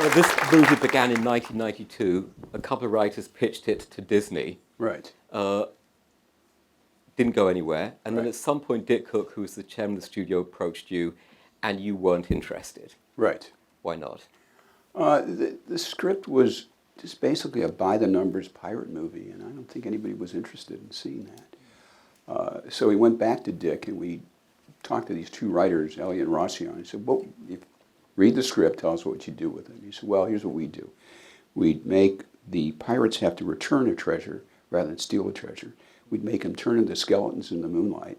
This movie began in 1992. A couple of writers pitched it to Disney. Right. Didn't go anywhere. And then Right. at some point, Dick Cook, who was the chairman of the studio, approached you, and you weren't interested. Right. Why not? The script was just basically a by-the-numbers pirate movie, and I don't think anybody was interested in seeing that. So we went back to Dick, and we talked to these two writers, Elliot and Rossio, and I said, well, read the script, tell us what you do with it. And he said, well, here's what we do. We'd make the pirates have to return a treasure rather than steal a treasure. We'd make them turn into skeletons in the moonlight.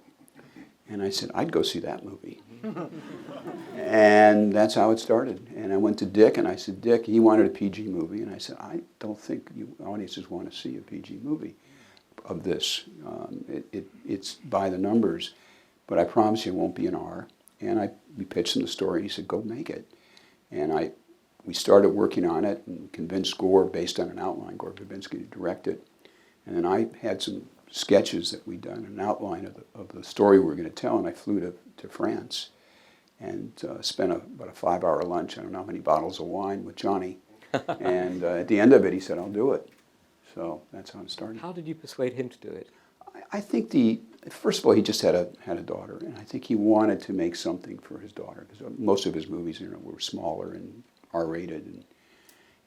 And I said, I'd go see that movie. And that's how it started. And I went to Dick, and I said, Dick, he wanted a PG movie. And I said, I don't think you audiences want to see a PG movie of this. It's by the numbers, but I promise you it won't be an R. And we pitched him the story, and he said, go make it. And we started working on it and convinced Gore, based on an outline, Gore Verbinski, to direct it. And then I had some sketches that we'd done, an outline of the story we were going to tell, and I flew to France and spent about a 5-hour lunch, I don't know how many bottles of wine with Johnny. And at the end of it, he said, I'll do it. So that's how it started. How did you persuade him to do it? I think first of all, he just had a daughter, and I think he wanted to make something for his daughter, because most of his movies were smaller and R-rated.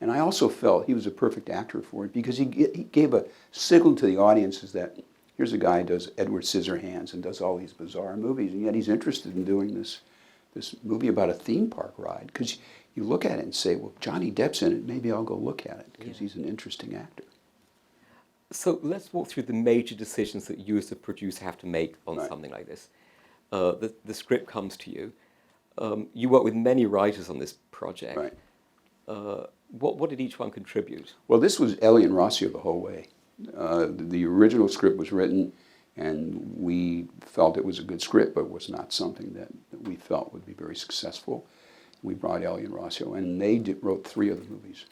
And I also felt he was a perfect actor for it, because he gave a signal to the audiences that here's a guy who does Edward Scissorhands and does all these bizarre movies, and yet he's interested in doing this movie about a theme park ride. Because you look at it and say, well, Johnny Depp's in it, maybe I'll go look at it, because he's an interesting actor. So let's walk through the major decisions that you as a producer have to make on something like this. The script comes to you. You work with many writers on this project. Right. What did each one contribute? Well, this was Elliot and Rossio the whole way. The original script was written, and we felt it was a good script, but was not something that we felt would be very successful. We brought Elliot and Rossio, and they wrote 3 of the movies.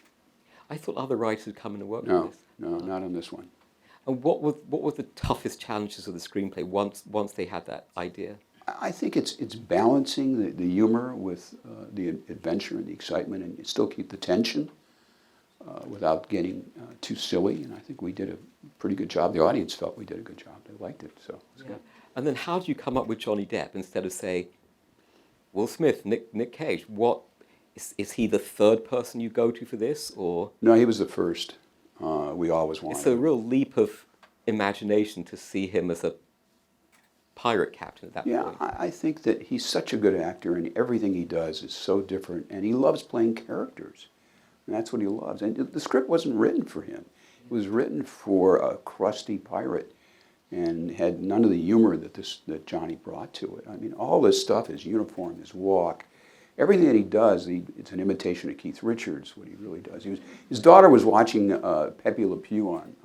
I thought other writers had come in and worked No, on this. no, not on this one. And what were the toughest challenges of the screenplay once they had that idea? I think it's balancing the humor with the adventure and the excitement, and still keep the tension without getting too silly. And I think we did a pretty good job. The audience felt we did a good job. They liked it, so it's good. And then how do you come up with Johnny Depp instead of, say, Will Smith, Nick Cage? What is he the third person you go to for this, or? No, he was the first. We always wanted. It's a real leap of imagination to see him as a pirate captain at that point. Yeah, I think that he's such a good actor, and everything he does is so different, and he loves playing characters. And that's what he loves. And the script wasn't written for him. It was written for a crusty pirate, and had none of the humor that Johnny brought to it. I mean, all this stuff, his uniform, his walk, everything that he does, it's an imitation of Keith Richards, what he really does. His daughter was watching Pepe Le Pew on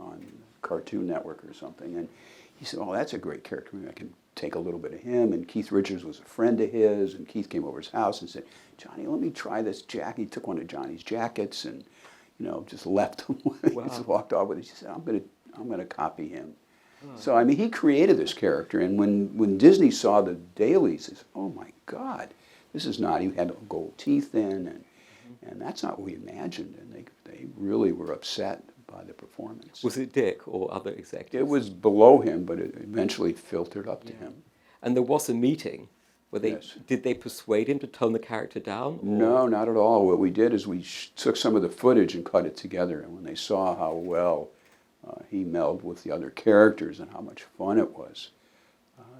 Cartoon Network or something, and he said, oh, that's a great character. Maybe I can take a little bit of him. And Keith Richards was a friend of his, and Keith came over his house and said, Johnny, let me try this jacket. He took one of Johnny's jackets and, just left him. Wow. He just walked off with it. He said, I'm gonna copy him. Oh. So, I mean, he created this character, and when Disney saw the dailies, they said, oh my God, this is not, he had gold teeth in, and that's not what we imagined, and they really were upset by the performance. Was it Dick or other executives? It was below him, but it eventually filtered up to him. And there was a meeting where Yes. Did they persuade him to tone the character down? Or? No, not at all. What we did is we took some of the footage and cut it together, and when they saw how well he melded with the other characters and how much fun it was,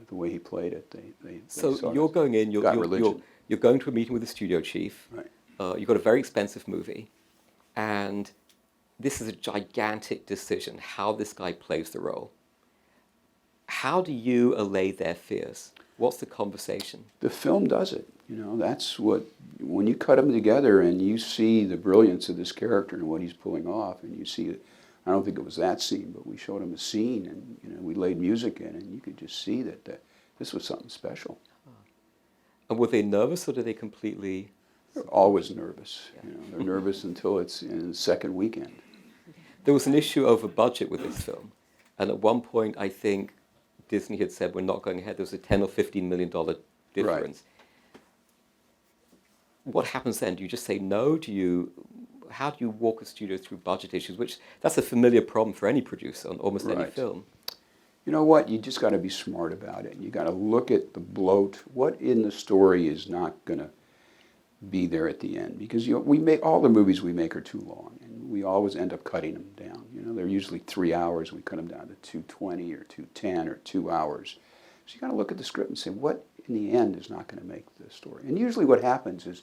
the way he played it, they So you're going in, you're going to a meeting with the studio chief. Right. You've got a very expensive movie, and this is a gigantic decision, how this guy plays the role. How do you allay their fears? What's the conversation? The film does it. That's what, when you cut them together and you see the brilliance of this character and what he's pulling off, and you see, I don't think it was that scene, but we showed him a scene, and we laid music in, and you could just see that this was something special. And were they nervous, or did they completely? They're always nervous. They're nervous until it's in the second weekend. There was an issue over budget with this film, and at one point I think Disney had said we're not going ahead. There was a $10 or $15 million difference. what happens then? Do you just say no? How do you walk a studio through budget issues? Which that's a familiar problem for any producer on almost any Right. film. You know what? You just got to be smart about it. You got to look at the bloat. What in the story is not going to be there at the end? Because we make all the movies we make are too long, and we always end up cutting them down. They're usually 3 hours. We cut them down to 2:20 or 2:10 or 2 hours. So you got to look at the script and say, what in the end is not going to make the story? And usually what happens is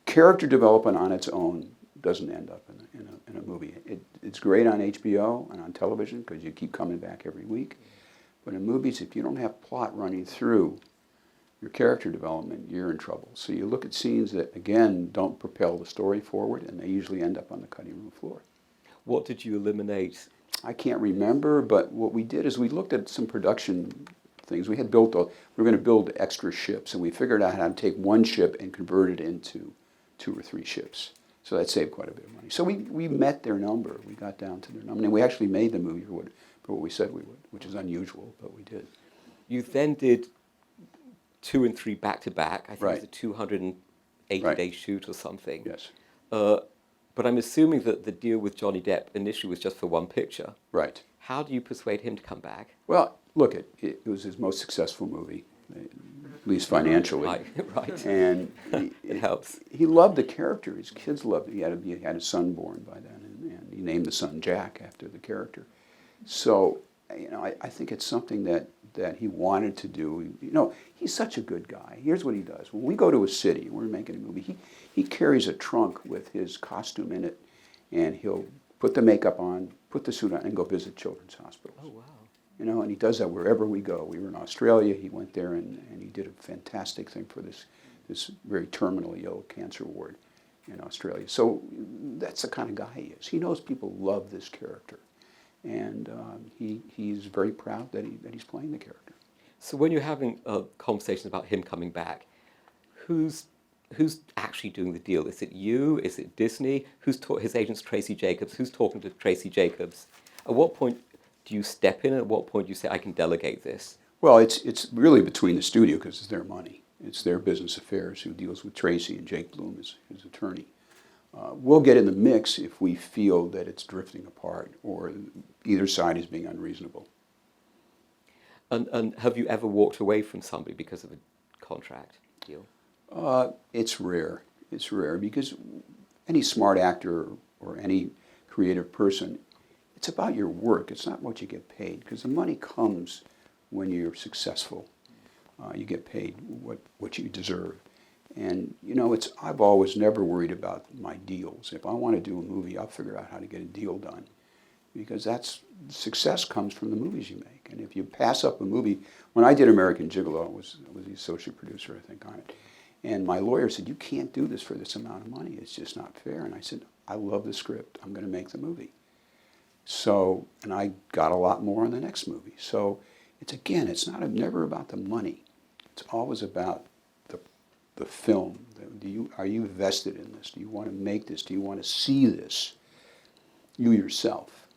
character development on its own doesn't end up in a movie. It's great on HBO and on television because you keep coming back every week. But in movies, if you don't have plot running through your character development, you're in trouble. So you look at scenes that, again, don't propel the story forward, and they usually end up on the cutting room floor. What did you eliminate? I can't remember, but what we did is we looked at some production things. We were going to build extra ships, and we figured out how to take one ship and convert it into 2 or 3 ships. So that saved quite a bit of money. So we met their number. We got down to their number. And we actually made the movie for what we said we would, which is unusual, but we did. You then did 2 and 3 back to back. I think Right. it was a 280-day shoot or something. Yes. But I'm assuming that the deal with Johnny Depp initially was just for one picture. Right. How do you persuade him to come back? Well, look, it was his most successful movie, at least financially. Right. And It helps. He loved the character. His kids loved it. He had a son born by then, and he named the son Jack after the character. So, I think it's something that he wanted to do. He's such a good guy. Here's what he does. When we go to a city, we're making a movie, he carries a trunk with his costume in it, and he'll put the makeup on, put the suit on, and go visit children's hospitals. Oh, wow. And he does that wherever we go. We were in Australia. He went there, and he did a fantastic thing for this very terminally ill cancer ward in Australia. So that's the kind of guy he is. He knows people love this character, and he's very proud that he's playing the character. So when you're having conversations about him coming back, who's actually doing the deal? Is it you? Is it Disney? His agent's Tracy Jacobs. Who's talking to Tracy Jacobs? At what point do you step in? At what point do you say, I can delegate this? Well, it's really between the studio because it's their money. It's their business affairs who deals with Tracy, and Jake Bloom is his attorney. We'll get in the mix if we feel that it's drifting apart or either side is being unreasonable. And have you ever walked away from somebody because of a contract deal? It's rare. It's rare because any smart actor or any creative person, it's about your work. It's not what you get paid, because the money comes when you're successful. You get paid what you deserve. And I've always never worried about my deals. If I want to do a movie, I'll figure out how to get a deal done, because success comes from the movies you make. And if you pass up a movie, when I did American Gigolo, I was the associate producer, I think, on it. And my lawyer said, you can't do this for this amount of money. It's just not fair. And I said, I love the script. I'm going to make the movie. So, and I got a lot more on the next movie. So it's never about the money. It's always about the film. Are you vested in this? Do you want to make this? Do you want to see this? You yourself.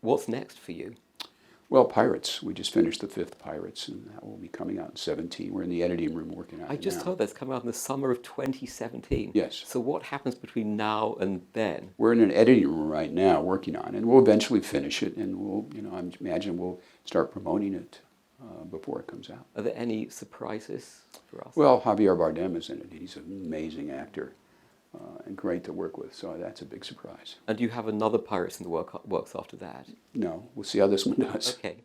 What's next for you? Well, Pirates. We just finished the 5th Pirates, and that will be coming out in 2017. We're in the editing room working on it I just now. heard that's coming out in the summer of 2017. Yes. So what happens between now and then? We're in an editing room right now working on it, and we'll eventually finish it, and I imagine we'll start promoting it before it comes out. Are there any surprises for us? Well, Javier Bardem is in it. He's an amazing actor and great to work with, so that's a big surprise. And do you have another Pirates in the works after that? No, we'll see how this one does. Okay.